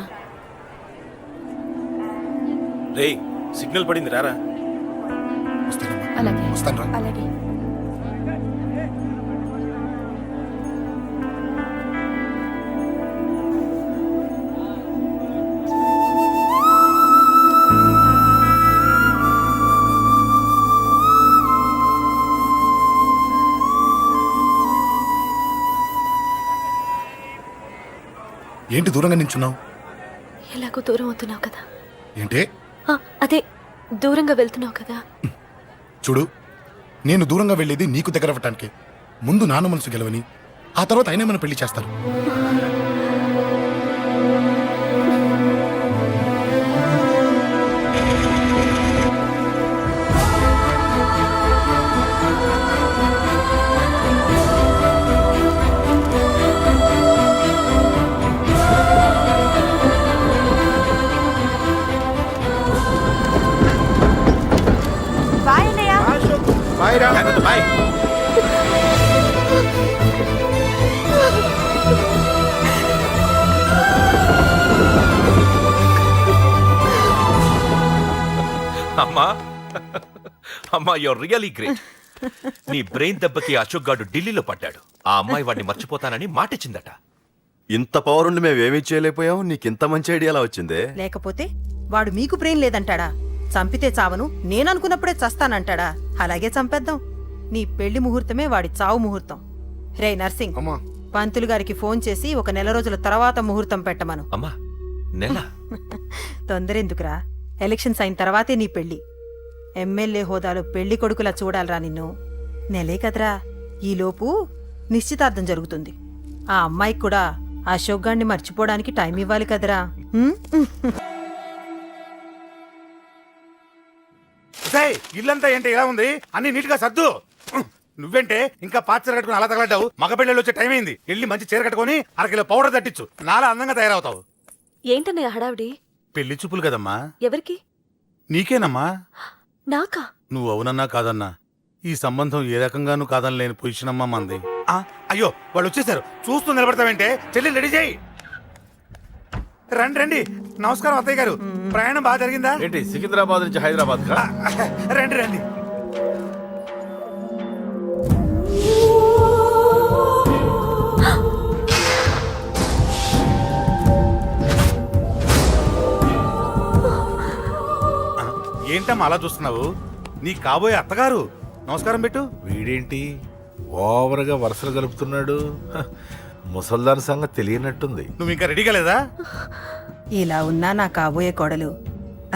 రేయ్, సిగ్నల్ పడింది, రారా. అలాగే వస్తాను రా. అలాగే. ఏంటి దూరంగా నించున్నావు? ఎలాగో దూరం అవుతున్నావు కదా. ఏంటి? అదే దూరంగా వెళ్తున్నావు కదా. చూడు, నేను దూరంగా వెళ్ళేది నీకు దగ్గర అవ్వటానికి. ముందు నాన్న మనసు గెలవని, ఆ తర్వాత అయినా మన పెళ్లి చేస్తారు. బాయ్ రా. బాయ్. అమ్మా అమ్మా యువర్ రియలీ గ్రేట్. నీ బ్రెయిన్ దెబ్బకి అశోక్ గాడు ఢిల్లీలో పడ్డాడు. ఆ అమ్మాయి వాడిని మర్చిపోతానని మాటిచ్చిందట. ఇంత పవర్ ఉండి మేమేమీ చేయలేకపోయాం, నీకింత మంచి ఐడియా ఎలా వచ్చిందే? లేకపోతే వాడు మీకు బ్రెయిన్ లేదంటాడా? చంపితే చావను, నేననుకున్నప్పుడే చస్తానంటాడా? అలాగే చంపేద్దాం. నీ పెళ్లి ముహూర్తమే వాడి చావు ముహూర్తం. రే నర్సింగ్, పంతులు గారికి ఫోన్ చేసి ఒక నెల రోజుల తర్వాత ముహూర్తం పెట్టమను. అమ్మా నెల? తొందరెందుకురా, ఎలక్షన్స్ అయిన తర్వాతే నీ పెళ్లి. ఎమ్మెల్యే హోదాలో పెళ్లి కొడుకులా చూడాలరా నిన్ను. నెలే కదరా, ఈలోపు నిశ్చితార్థం జరుగుతుంది. ఆ అమ్మాయికి కూడా అశోక్ గాడిని మర్చిపోవడానికి టైం ఇవ్వాలి కదరా. ఇల్లంతా ఏంటి ఇలా ఉంది? అన్ని నీట్ గా సర్దు. నువ్వేంటే ఇంకా పాత చీర కట్టుకుని అలా తగలడ్డావు? మగ పెళ్ళిళ్ళు వచ్చే టైం అయింది. వెళ్ళి మంచి చీర కట్టుకుని అరకిలో పౌడర్ తట్టించు. నాలా అందంగా తయారవుతావు. ఏంటన్నయ్య హడావిడి? పెళ్లి చూపులు కదమ్మా. ఎవరికి? నీకేనమ్మా. నాకా? నువ్వు అవునన్నా కాదన్నా, ఈ సంబంధం ఏ రకంగానూ కాదని లేని పొజిషన్ అమ్మా మంది. అయ్యో వాళ్ళు వచ్చేసారు, చూస్తూ నిలబడతావేంటే? చెల్లి రెడీ చేయి. రండి రండి. నమస్కారం అత్తయ్య గారు, ప్రయాణం బాగా జరిగిందా? ఏంటి సికింద్రాబాద్ నుంచి హైదరాబాద్ కా? రండి రండి. ఏంటమ్మా అలా చూస్తున్నావు? నీ కాబోయే అత్తగారు. నమస్కారం పెట్టు. వీడేంటి ఓవర్గా వరుసలు కలుపుతున్నాడు? ముసల్దాన్ సంగతి తెలియనట్టుంది. నువ్వు ఇంకా రెడీగా లేదా? ఇలా ఉన్నా నా కాబోయే కోడలు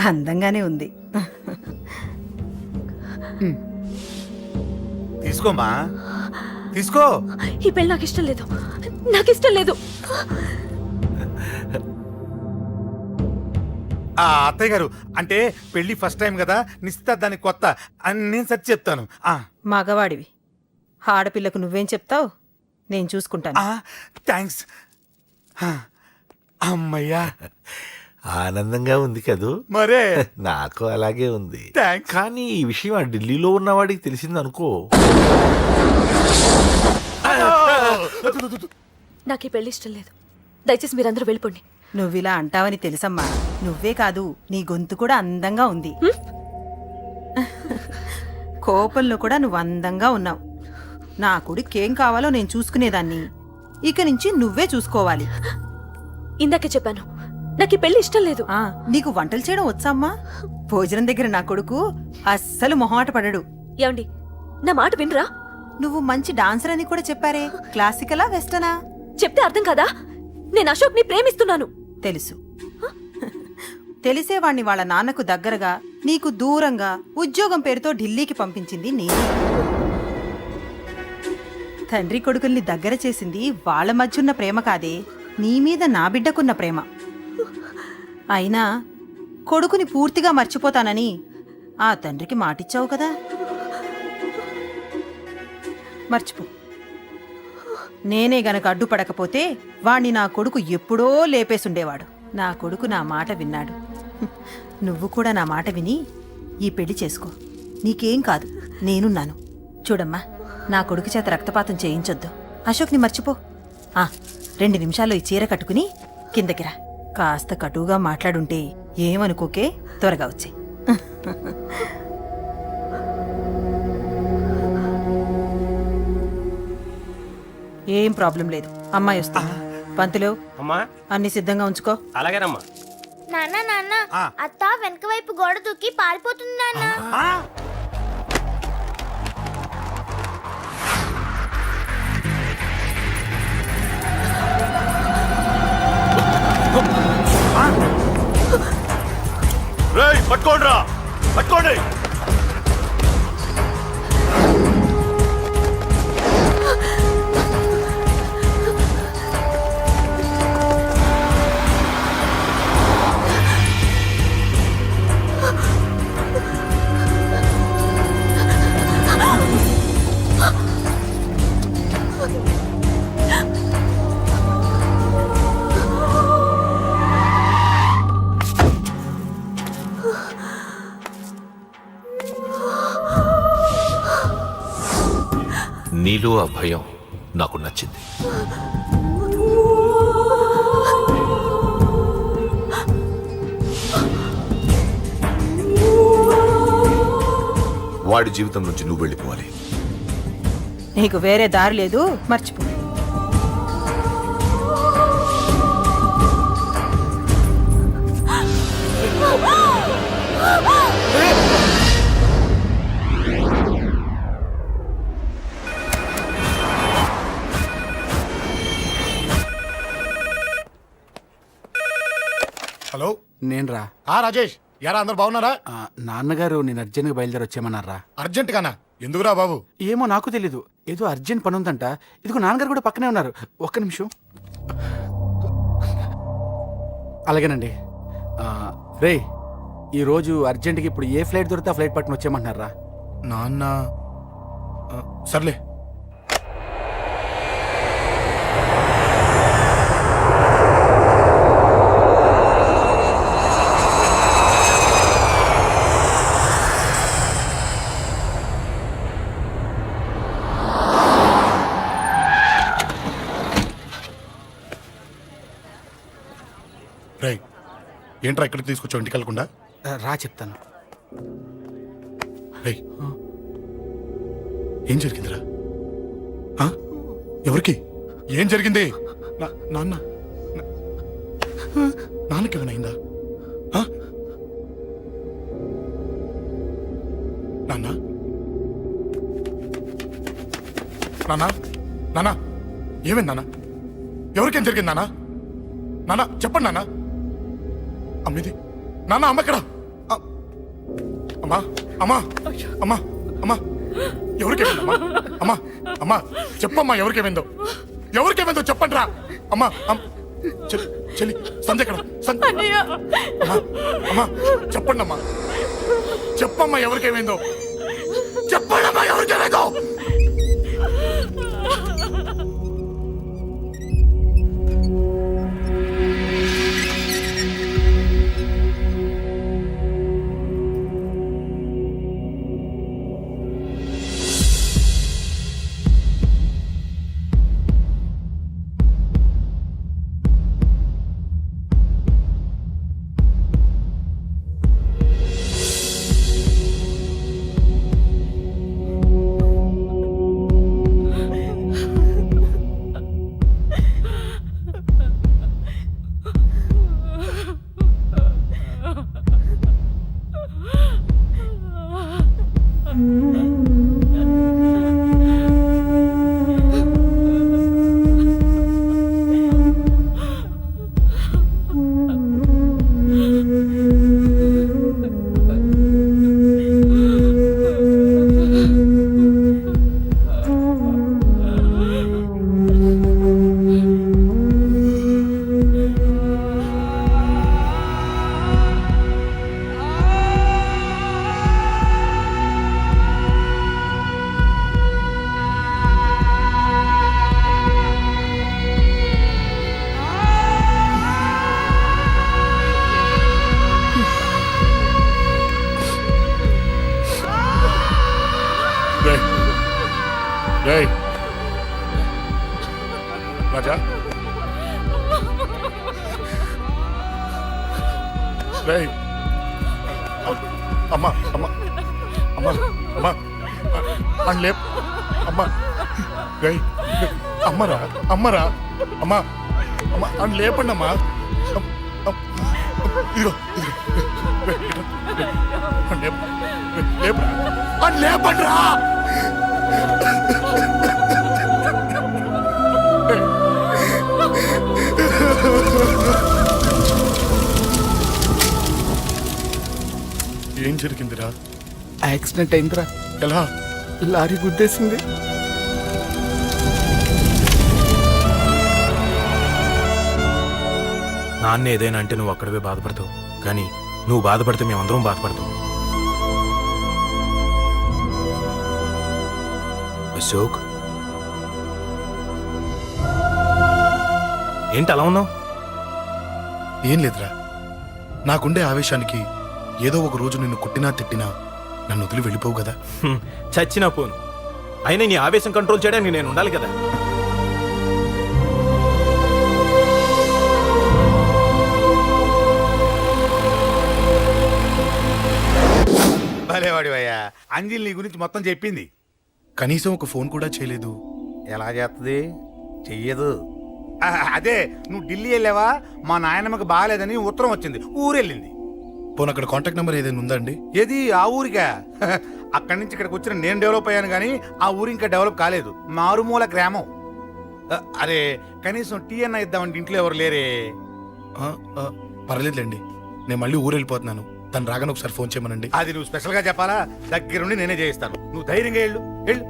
అందంగానే ఉంది. తీసుకోమ్మా, తీసుకో. ఈ పెళ్ళి నాకు ఇష్టం లేదు, నాకు ఇష్టం లేదు. అత్తయ్య గారు, అంటే పెళ్లి ఫస్ట్ టైం కదా, నిశ్చితార్థానికి కొత్త అని నేను సరి చెప్తాను. మగవాడివి, ఆడపిల్లకు నువ్వేం చెప్తావు? నేను చూసుకుంటాను. థ్యాంక్స్. అమ్మయ్యా, ఆనందంగా ఉంది కదూ? మరే నాకు అలాగే ఉంది. థ్యాంక్స్. కానీ ఈ విషయం ఆ ఢిల్లీలో ఉన్నవాడికి తెలిసింది అనుకో. నాకు ఈ పెళ్లి ఇష్టం లేదు. దయచేసి మీరందరూ వెళ్ళిపోండి. నువ్విలా అంటావని తెలుసమ్మా. నువ్వే కాదు, నీ గొంతు కూడా అందంగా ఉంది. కోపంలో కూడా నువ్వు అందంగా ఉన్నావు. నా కొడుకేం కావాలో నేను చూసుకునేదాన్ని, ఇక నుంచి నువ్వే చూసుకోవాలి. ఇందాకే చెప్పాను, నాకు ఈ పెళ్లి ఇష్టం లేదు. నీకు వంటలు చేయడం వచ్చామ్మా? భోజనం దగ్గర నా కొడుకు అస్సలు మొహమాట పడడు. ఏమండి, నా మాట వినరా? నువ్వు మంచి డాన్సర్ అని కూడా చెప్పారే. క్లాసికలా వెస్టర్నా? చెప్తే అర్థం కాదా? నేను అశోక్ ని ప్రేమిస్తున్నాను. తెలుసు. తెలిసేవాణ్ణి వాళ్ళ నాన్నకు దగ్గరగా, నీకు దూరంగా ఉద్యోగం పేరుతో ఢిల్లీకి పంపించింది నేనే. తండ్రి కొడుకుల్ని దగ్గర చేసింది వాళ్ళ మధ్యున్న ప్రేమ కాదే, నీ మీద నా బిడ్డకున్న ప్రేమ. అయినా కొడుకుని పూర్తిగా మర్చిపోతానని ఆ తండ్రికి మాటిచ్చావు కదా. మర్చిపో. నేనే గనక అడ్డుపడకపోతే వాణ్ణి నా కొడుకు ఎప్పుడో లేపేసుండేవాడు. నా కొడుకు నా మాట విన్నాడు. నువ్వు కూడా నా మాట విని ఈ పెళ్లి చేసుకో. నీకేం కాదు, నేనున్నాను. చూడమ్మా, నా కొడుకు చేత రక్తపాతం చేయించొద్దు. అశోక్ని మర్చిపో. 2 నిమిషాల్లో ఈ చీర కట్టుకుని కిందకిరా. కాస్త కటువుగా మాట్లాడుంటే ఏమనుకోకే, త్వరగా వచ్చే. ఏం ప్రాబ్లం లేదు, అమ్మాయి వస్తా. పంతులు, అన్ని సిద్ధంగా ఉంచుకో. అలాగేనమ్మా. నాన్న నాన్న, అత్త వెనక వైపు గోడ దూకి పారిపోతుంది నాన్న. పట్టుకోండిరా, పట్టుకోండి. నీలో ఆ భయం నాకు నచ్చింది. వాడి జీవితం నుంచి నువ్వు వెళ్ళిపోవాలి. నీకు వేరే దారి లేదు, మర్చిపో. హలో, నేను రా రాజేష్. యారా అందరు బాగున్నారా? నాన్నగారు నేను అర్జెంట్గా బయలుదేరి వచ్చేయమన్నారా? అర్జెంట్ గానా? ఎందుకురా బాబు? ఏమో నాకు తెలీదు, ఏదో అర్జెంట్ పని ఉందంట. ఇదిగో నాన్నగారు కూడా పక్కనే ఉన్నారు. ఒక్క నిమిషం. అలాగేనండి. రే, ఈరోజు అర్జెంట్కి ఇప్పుడు ఏ ఫ్లైట్ దొరికితే ఆ ఫ్లైట్ పట్టుకుని వచ్చేయమంటున్నారా? నాన్న సర్లే. రై, ఏంట్రా ఇక్కడికి తీసుకొచ్చావు ఇంటికి వెళ్ళకుండా? రా చెప్తాను. రై, ఏం జరిగిందిరా? ఎవరికి ఏం జరిగింది? నాన్న నాన్నకి ఏమైనా అయిందా? నాన్న నాన్న నాన్న ఏమైంది నాన్న? ఎవరికేం జరిగింది నాన్న? నాన్న చెప్పండి నాన్న. అమ్మిది నాన్న, అమ్మ ఎక్కడ? అమ్మా అమ్మా అమ్మా అమ్మా ఎవరికేమైందమ్మా? అమ్మా అమ్మా చెప్పమ్మా, ఎవరికేమైందో? ఎవరికేమైందో చెప్పండి రా. అమ్మా చెల్లి సంధ్య ఎక్కడ? అమ్మా చెప్పండి అమ్మా, చెప్పమ్మా ఎవరికేమైందో? చెప్పండి అమ్మా ఎవరికేమైందో? రాజా, అమ్మా అమ్మా అమ్మా అమ్మా అని లేప్. అమ్మా రై, అమ్మరా అమ్మరా అమ్మా అమ్మా అని లేపండి అమ్మా. ఇదిగో ఇదిగో అని లేపండి రా. జరిగిందిరా? యాక్సిడెంట్ అయిందిరా, ఎలా? లారీ గుద్దేసింది. నాన్న ఏదైనా అంటే నువ్వు అక్కడవే బాధపడతావు, కానీ నువ్వు బాధపడితే మేమందరం బాధపడతాం. అశోక్, ఏంటి అలా ఉన్నావు? ఏం లేదురా, నాకుండే ఆవేశానికి ఏదో ఒక రోజు నిన్ను కొట్టినా తిట్టినా నన్ను వదిలి వెళ్ళిపోవు కదా. చచ్చినా పోను, అయినా నీ ఆవేశం కంట్రోల్ చేయడానికి నేను ఉండాలి కదా. భలేవాడి అయ్యా, అంజలి నీ గురించి మొత్తం చెప్పింది. కనీసం ఒక ఫోన్ కూడా చేయలేదు. ఎలా చేస్తుంది? చెయ్యదు. అదే నువ్వు ఢిల్లీ వెళ్ళావా, మా నాయనమ్మకి బాగాలేదని ఉత్తరం వచ్చింది, ఊరెళ్ళింది. పోనీ అక్కడ కాంటాక్ట్ నెంబర్ ఏదైనా ఉందా అండి? ఏది ఆ ఊరికా? అక్కడి నుంచి ఇక్కడికి వచ్చిన నేను డెవలప్ అయ్యాను కానీ ఆ ఊరు ఇంకా డెవలప్ కాలేదు, మారుమూల గ్రామం. అరే కనీసం టీ అన్న ఇద్దామంటే ఇంట్లో ఎవరు లేరే. పర్లేదులేండి, నేను మళ్ళీ ఊరు వెళ్ళిపోతున్నాను. తను రాగానే ఒకసారి ఫోన్ చేయమనండి. అది నువ్వు స్పెషల్ గా చెప్పాలా? దగ్గరుండి నేనే చేయిస్తాను, నువ్వు ధైర్యంగా వెళ్ళు వెళ్ళు.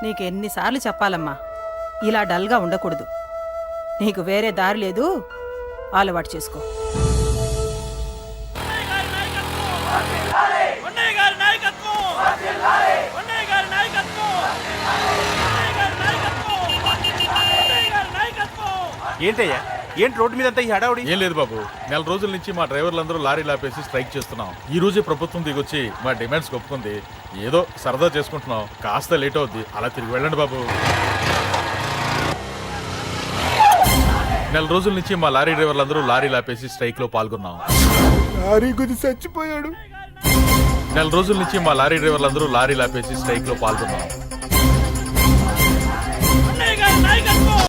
నీకు ఎన్నిసార్లు చెప్పాలమ్మా, ఇలా డల్గా ఉండకూడదు. నీకు వేరే దారి లేదు, అలవాటు చేసుకో. ఏంటయ్యా, ఏంటి రోడ్డు మీద అంతా ఈ హడావుడి? ఏం లేదు బాబు, నెల రోజుల నుంచి మా డ్రైవర్లందరూ లారీలు ఆపేసి స్ట్రైక్ చేస్తున్నాం. ఈ రోజే ప్రభుత్వం దిగొచ్చి మా డిమాండ్స్ ఒప్పుకుంది. ఏదో సరదా చేసుకుంటున్నాం, కాస్త లేట్ అవుద్ది, అలా తిరిగి వెళ్ళండి బాబు. నెల రోజుల నుంచి మా లారీ డ్రైవర్లందరూ లారీలు ఆపేసి స్ట్రైక్ లో పాల్గొన్నాం. లారీ గుద్ది చచ్చిపోయాడు. నెల రోజుల నుంచి మా లారీ డ్రైవర్లందరూ లారీలు ఆపేసి స్ట్రైక్ లో పాల్గొన్నాం.